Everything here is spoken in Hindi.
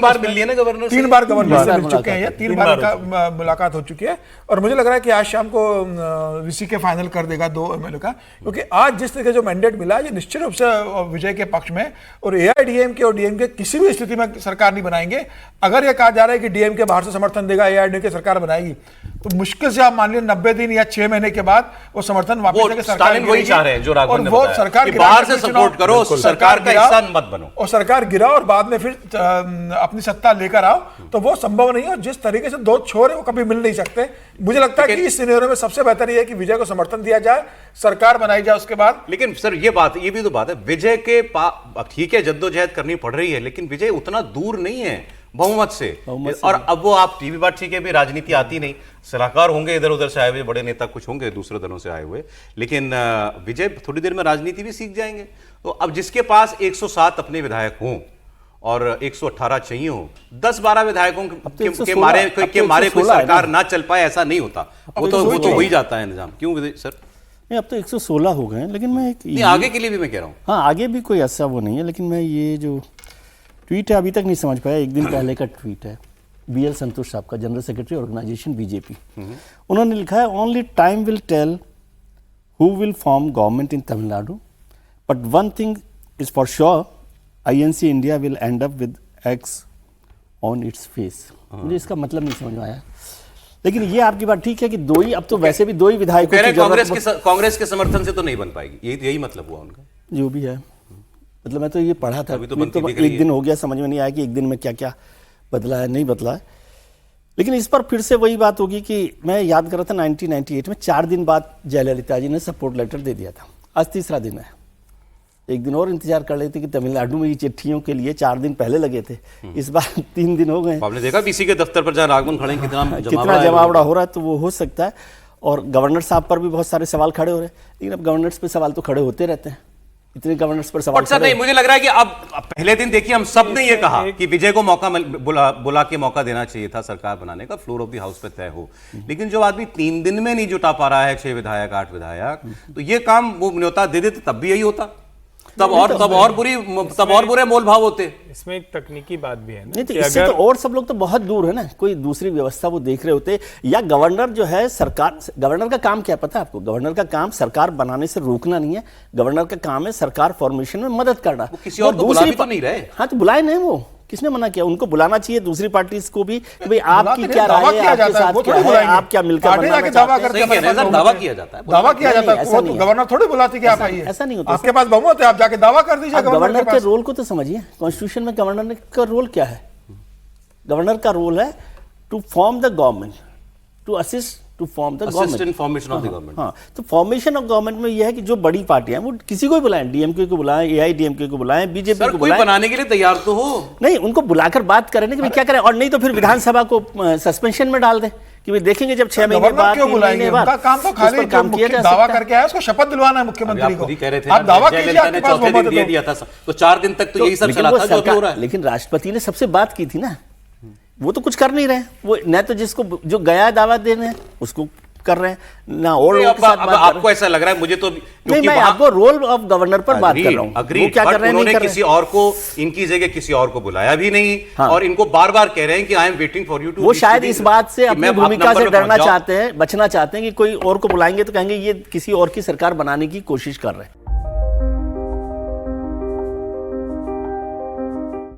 बार मिल लिया ना गवर्नर से, 3 बार गवर्नर से मिल चुके हैं, 3 बार का मुलाकात हो चुकी है। और मुझे लग रहा है कि आज शाम को वीसी के फाइनल कर देगा 2 एमएलए का, क्योंकि आज जिस तरह का जो मैंडेट मिला ये निश्चित रूप से विजय के पक्ष में। और एआईडीएमके और डीएमके किसी भी स्थिति में सरकार नहीं बनाएंगे। अगर यह कहा जा रहा है कि डीएमके बाहर से समर्थन देगा, एआईडीएमके सरकार बनाएगी, तो मुश्किल से आप मान लीजिए 90 दिन या 6 महीने के बाद वो समर्थन वापस लेके सरकार वही चाह रहे हैं जो राघवन ने वो बताया, सरकार कि बाहर से सपोर्ट करो, सरकार का हिस्सा मत बनो, और सरकार गिरा और बाद में फिर अपनी सत्ता लेकर आओ, तो वो संभव नहीं है। और जिस तरीके से 2 छोर है वो कभी मिल नहीं सकते। मुझे लगता है कि इस सिनेरियो में सबसे बेहतर ये है कि विजय को समर्थन दिया जाए, सरकार बनाई जाए उसके बाद। लेकिन सर ये भी तो बात है, विजय के ठीक है जद्दोजहद करनी पड़ रही है, लेकिन विजय उतना दूर नहीं है बहुमत से। और अब वो आप टीवी बात ठीक है, भी राजनीति आती नहीं, सलाहकार होंगे इधर उधर से आए हुए, बड़े नेता कुछ होंगे दूसरे दलों से आए हुए, लेकिन विजय थोड़ी देर में राजनीति भी सीख जाएंगे। तो अब जिसके पास 107 अपने विधायक हों और 118 चाहिए हो, 10-12 विधायकों के मारे कोई सरकार ना चल पाए, ऐसा नहीं होता। वो तो हो ही जाता है निजाम। क्यों सर? नहीं, अब तो 116 हो गए, लेकिन मैं आगे के लिए भी मैं कह रहा हूँ, हाँ आगे भी कोई ऐसा वो नहीं है। लेकिन मैं ये जो ट्वीट है अभी तक नहीं समझ पाया। एक दिन पहले का ट्वीट है बीएल संतोष साहब का, जनरल सेक्रेटरी ऑर्गेनाइजेशन बीजेपी। उन्होंने लिखा है, only time will tell who will form government in Tamil Nadu, but one thing is for sure, INC India will end up with eggs on its face. मुझे इसका मतलब नहीं समझ में आया, लेकिन ये आपकी बात ठीक है कि अब तो वैसे भी 2 ही विधायकों की कांग्रेस के समर्थन से तो नहीं बन पाएगी, यही मतलब हुआ उनका। जो भी है, मतलब मैं तो ये पढ़ा था, तो एक दिन हो गया, समझ में नहीं आया कि एक दिन में क्या क्या बदला है, नहीं बदला है। लेकिन इस पर फिर से वही बात होगी कि मैं याद कर रहा था 1998 में 4 दिन बाद जयललिता जी ने सपोर्ट लेटर दे दिया था। आज 3रा दिन है, एक दिन और इंतजार कर रहे थे कि तमिलनाडु में ये चिट्ठियों के लिए 4 दिन पहले लगे थे, इस बार 3 दिन हो गए। आपने देखा बीसी के दफ्तर पर जहां राघवन खड़े कितना जमावड़ा हो रहा है, तो वो हो सकता है। और गवर्नर साहब पर भी बहुत सारे सवाल खड़े हो रहे हैं, लेकिन अब गवर्नर्स पे सवाल तो खड़े होते रहते हैं, इतने गवर्नर्स पर सवाल नहीं। मुझे लग रहा है कि अब पहले दिन देखिए हम सब ने ये कहा कि विजय को मौका बुला के मौका देना चाहिए था सरकार बनाने का, फ्लोर ऑफ द हाउस पे तय हो। लेकिन जो आदमी 3 दिन में नहीं जुटा पा रहा है 6 विधायक 8 विधायक, तो ये काम वो न्योता दे देते तब भी यही होता, तब और बुरे मोल भाव होते। इसमें एक तकनीकी बात भी है ना, नहीं तो इससे तो और सब लोग तो बहुत दूर है ना, कोई दूसरी व्यवस्था वो देख रहे होते। या गवर्नर जो है, सरकार, गवर्नर का काम क्या पता है आपको? गवर्नर का काम सरकार बनाने से रोकना नहीं है, गवर्नर का काम है सरकार फॉर्मेशन में मदद करना। किसी और को बुला भी तो नहीं रहे। हाँ तो बुलाए नहीं, वो किसने मना किया? उनको बुलाना चाहिए, दूसरी पार्टीज को भी, कि भाई आपकी क्या राय है, आपके साथ क्या है, आप क्या मिलकर दावा किया जाता है, गवर्नर थोड़ी बुलाती कि आप आइए, ऐसा नहीं होता। आपके पास बहुमत है, आप जाके दावा कर दीजिए। गवर्नर के रोल को तो समझिए, कॉन्स्टिट्यूशन में गवर्नर का रोल क्या है? गवर्नर का रोल है to form the government, to assist to form the government, formation of the government. हाँ, तो फॉर्मेशन ऑफ गवर्नमेंट में यह है कि जो बड़ी पार्टियां वो किसी को भी बुलाएं, डीएमके को बुलाएं, एआईडीएमके को बुलाएं, बीजेपी को बुलाएं, बनाने के लिए तैयार तो हो। नहीं, उनको बुलाकर बात करें कि भाई क्या करें, और नहीं तो फिर विधानसभा को सस्पेंशन में डाल दें कि भाई देखेंगे जब 6 महीने बाद, 3 महीने बाद। उनका काम तो खाली दावा करके आया, उसको शपथ दिलवाना है मुख्यमंत्री को। कह रहे थे आप दावा कीजिए, आपके पास बहुमत दे दिया था, तो 4 दिन तक तो यही सब चला था जो हो रहा है। लेकिन राष्ट्रपति ने सबसे बात की थी ना, वो तो कुछ कर नहीं रहे, वो न तो जिसको जो गया दावा देने हैं उसको कर रहे हैं ना, और लोगों के साथ बात कर रहे हैं। आपको ऐसा लग रहा है, मुझे तो नहीं, मैं आपको रोल ऑफ गवर्नर पर बात कर रहा हूं। वो क्या कर रहे हैं? उन्होंने किसी और को, इनकी जगह किसी और को बुलाया भी नहीं। हाँ। और इनको बार बार कह रहे हैं कि I am waiting for you too. वो शायद इस बात से, अपनी भूमिका से डरना चाहते हैं, बचना चाहते हैं कि कोई और को बुलाएंगे तो कहेंगे ये किसी और की सरकार बनाने की कोशिश कर रहे हैं।